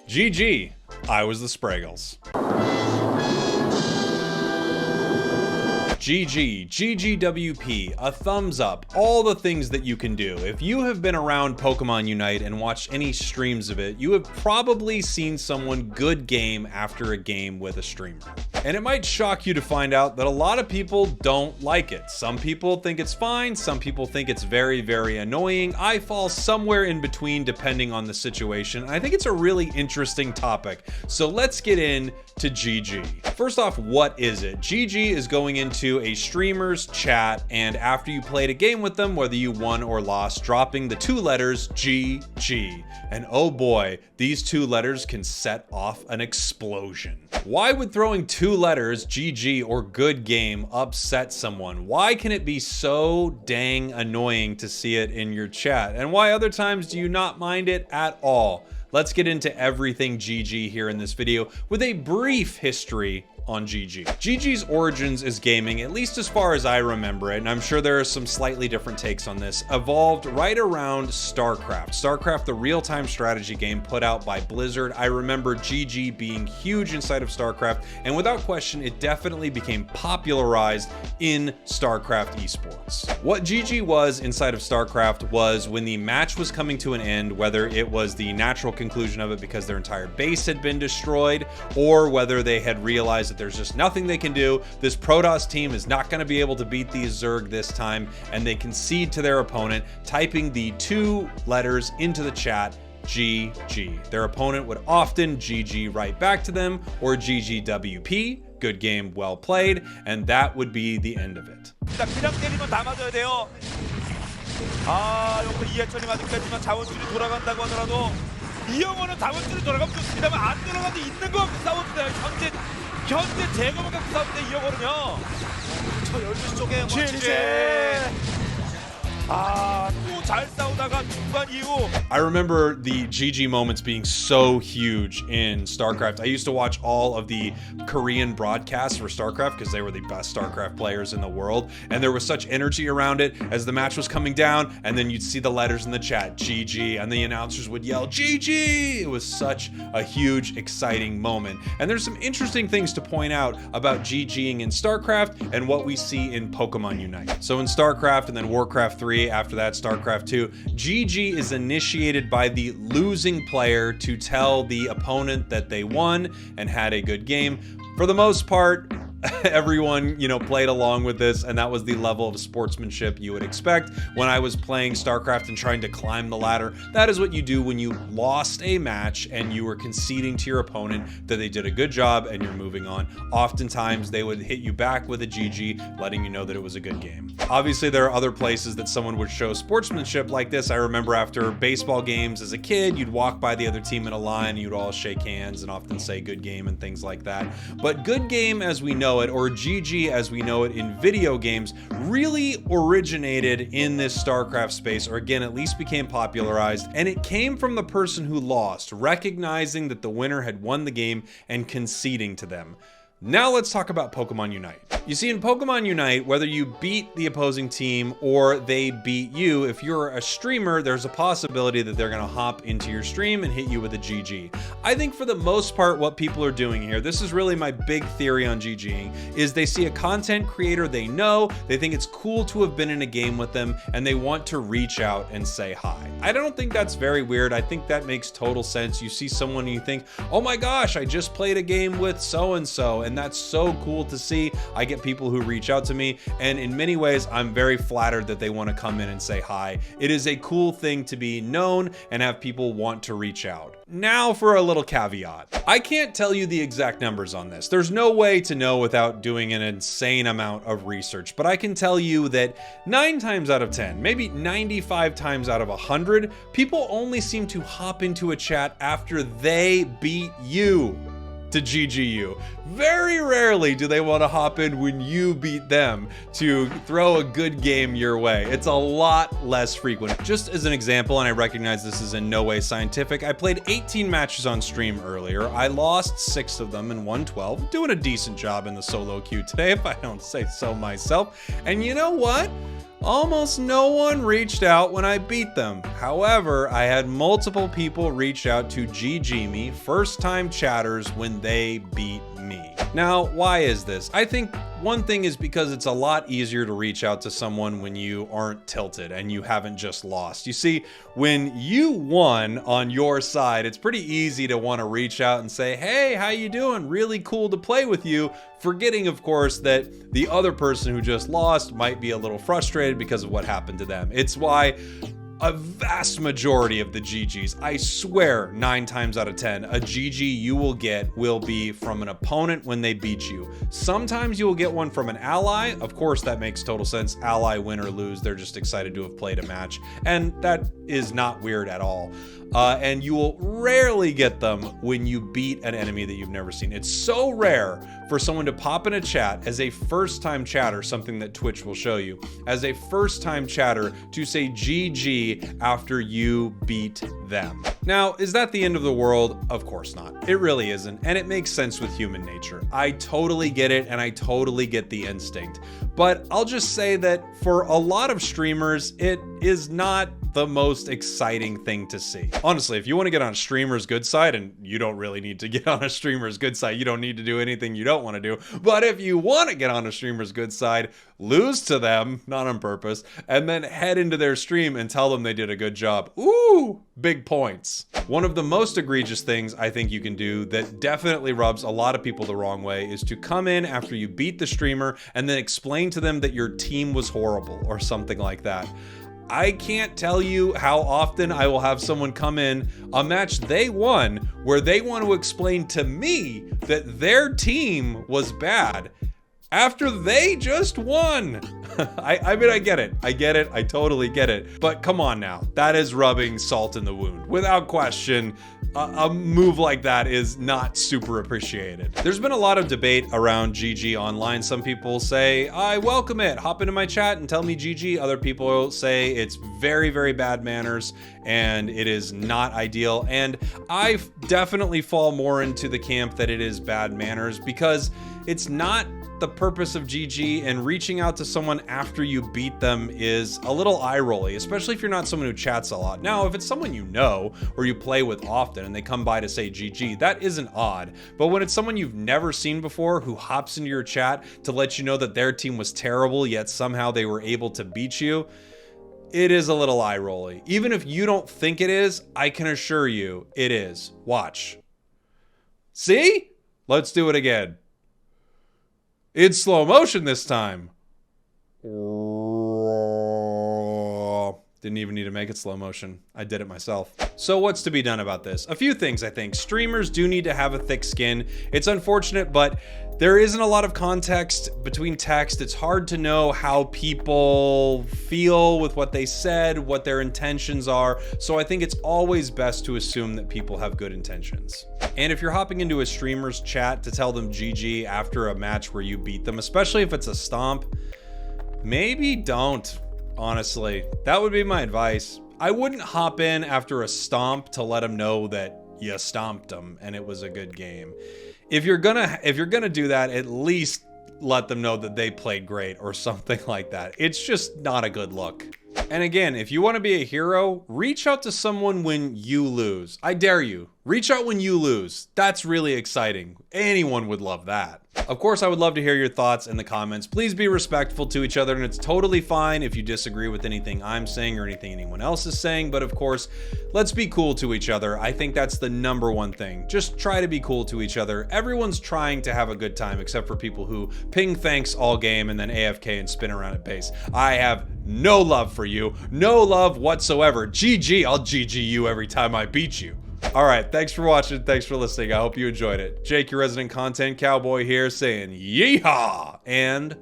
GG, I was the spragels. GG, GGWP, a thumbs up, all the things that you can do. If you have been around Pokemon Unite and watched any streams of it, you have probably seen someone good game after a game with a streamer. And it might shock you to find out that a lot of people don't like it. Some people think it's fine, some people think it's very, very annoying. I fall somewhere in between depending on the situation. I think it's a really interesting topic. So let's get into GG. First off, what is it? GG is going into a streamer's chat, and after you played a game with them, whether you won or lost, dropping the two letters GG. And oh boy, these two letters can set off an explosion. Why would throwing two letters, GG or good game, upset someone? Why can it be so dang annoying to see it in your chat? And why other times do you not mind it at all? Let's get into everything GG here in this video with a brief history on GG. GG's origins as gaming, at least as far as I remember it, and I'm sure there are some slightly different takes on this, evolved right around StarCraft. StarCraft, the real-time strategy game put out by Blizzard. I remember GG being huge inside of StarCraft, and without question, it definitely became popularized in StarCraft esports. What GG was inside of StarCraft was when the match was coming to an end, whether it was the natural conclusion of it because their entire base had been destroyed, or whether they had realized that there's just nothing they can do. This Protoss team is not going to be able to beat these Zerg this time, and they concede to their opponent, typing the two letters into the chat, GG. Their opponent would often GG right back to them, or GGWP, good game, well played, and that would be the end of it. 그냥 때리면 다 맞아야 돼요. 여기서 이해천이 맞았겠지만 자원줄이 돌아간다고 하더라도 이영호는 자원줄이 돌아가면 좋습니다만 안 돌아가도 있는 거 갖고 싸워주세요. 현재 제거만 갖고 싸우는데 이영호는요. 저 12시 쪽에 멋지게 또 잘 싸우다가 중반 이후. I remember the GG moments being so huge in StarCraft. I used to watch all of the Korean broadcasts for StarCraft because they were the best StarCraft players in the world, and there was such energy around it as the match was coming down, and then you'd see the letters in the chat, GG, and the announcers would yell, GG! It was such a huge, exciting moment. And there's some interesting things to point out about GGing in StarCraft and what we see in Pokemon Unite. So in StarCraft and then Warcraft 3, after that StarCraft 2, GG is initiated by the losing player to tell the opponent that they won and had a good game. For the most part, everyone, played along with this, and that was the level of sportsmanship you would expect. When I was playing StarCraft and trying to climb the ladder, that is what you do when you lost a match and you were conceding to your opponent that they did a good job and you're moving on. Oftentimes, they would hit you back with a GG, letting you know that it was a good game. Obviously, there are other places that someone would show sportsmanship like this. I remember after baseball games as a kid, you'd walk by the other team in a line, and you'd all shake hands and often say good game and things like that. But good game as we know it, or GG as we know it in video games, really originated in this StarCraft space, or again, at least became popularized, and it came from the person who lost, recognizing that the winner had won the game and conceding to them. Now let's talk about Pokemon Unite. You see, in Pokemon Unite, whether you beat the opposing team or they beat you, if you're a streamer, there's a possibility that they're gonna hop into your stream and hit you with a GG. I think for the most part, what people are doing here, this is really my big theory on GGing, is they see a content creator they know, they think it's cool to have been in a game with them, and they want to reach out and say hi. I don't think that's very weird. I think that makes total sense. You see someone and you think, oh my gosh, I just played a game with so-and-so, and that's so cool to see. I get people who reach out to me, and in many ways, I'm very flattered that they want to come in and say hi. It is a cool thing to be known and have people want to reach out. Now for a little caveat. I can't tell you the exact numbers on this. There's no way to know without doing an insane amount of research, but I can tell you that 9 times out of 10, maybe 95 times out of 100, people only seem to hop into a chat after they beat you to GGU. Very rarely do they want to hop in when you beat them to throw a good game your way. It's a lot less frequent. Just as an example, and I recognize this is in no way scientific, I played 18 matches on stream earlier. I lost 6 of them and won 12. Doing a decent job in the solo queue today, if I don't say so myself. And you know what? Almost no one reached out when I beat them. However, I had multiple people reach out to GG me, first time chatters, when they beat me. Now, why is this? I think one thing is because it's a lot easier to reach out to someone when you aren't tilted and you haven't just lost. You see, when you won on your side, it's pretty easy to want to reach out and say, hey, how you doing? Really cool to play with you. Forgetting, of course, that the other person who just lost might be a little frustrated because of what happened to them. It's why a vast majority of the GGs, I swear 9 times out of 10, a GG you will get will be from an opponent when they beat you. Sometimes you will get one from an ally. Of course, that makes total sense. Ally, win or lose, they're just excited to have played a match. And that is not weird at all. And you will rarely get them when you beat an enemy that you've never seen. It's so rare for someone to pop in a chat as a first-time chatter, something that Twitch will show you, as a first-time chatter to say GG after you beat them. Now, is that the end of the world? Of course not. It really isn't, and it makes sense with human nature. I totally get it, and I totally get the instinct. But I'll just say that for a lot of streamers, it is not the most exciting thing to see. Honestly, if you want to get on a streamer's good side, and you don't really need to get on a streamer's good side, you don't need to do anything you don't want to do. But if you want to get on a streamer's good side, lose to them, not on purpose, and then head into their stream and tell them they did a good job. Ooh, big points. One of the most egregious things I think you can do that definitely rubs a lot of people the wrong way is to come in after you beat the streamer and then explain to them that your team was horrible or something like that. I can't tell you how often I will have someone come in a match they won where they want to explain to me that their team was bad after they just won. I mean, I get it. I totally get it. But come on now. That is rubbing salt in the wound. Without question, a move like that is not super appreciated. There's been a lot of debate around GG online. Some people say, I welcome it. Hop into my chat and tell me GG. Other people say it's very, very bad manners and it is not ideal. And I definitely fall more into the camp that it is bad manners because it's not the purpose of GG, and reaching out to someone after you beat them is a little eye-rolly, especially if you're not someone who chats a lot. Now, if it's someone you know or you play with often and they come by to say GG, that isn't odd. But when it's someone you've never seen before who hops into your chat to let you know that their team was terrible, yet somehow they were able to beat you, it is a little eye-rolly. Even if you don't think it is, I can assure you it is. Watch. See? Let's do it again. It's slow motion this time. Didn't even need to make it slow motion. I did it myself. So what's to be done about this? A few things, I think. Streamers do need to have a thick skin. It's unfortunate, but there isn't a lot of context between text. It's hard to know how people feel with what they said, what their intentions are. So I think it's always best to assume that people have good intentions. And if you're hopping into a streamer's chat to tell them GG after a match where you beat them, especially if it's a stomp, maybe don't, honestly. That would be my advice. I wouldn't hop in after a stomp to let them know that you stomped them and it was a good game. If you're gonna do that, at least let them know that they played great or something like that. It's just not a good look. And again, if you want to be a hero, reach out to someone when you lose. I dare you. Reach out when you lose. That's really exciting. Anyone would love that. Of course, I would love to hear your thoughts in the comments. Please be respectful to each other, and it's totally fine if you disagree with anything I'm saying or anything anyone else is saying, but of course, let's be cool to each other. I think that's the #1 thing. Just try to be cool to each other. Everyone's trying to have a good time, except for people who ping thanks all game and then AFK and spin around at base. I have no love for you. No love whatsoever. GG, I'll GG you every time I beat you. Alright, thanks for watching, thanks for listening, I hope you enjoyed it. Jake, your resident content cowboy here, saying yeehaw, and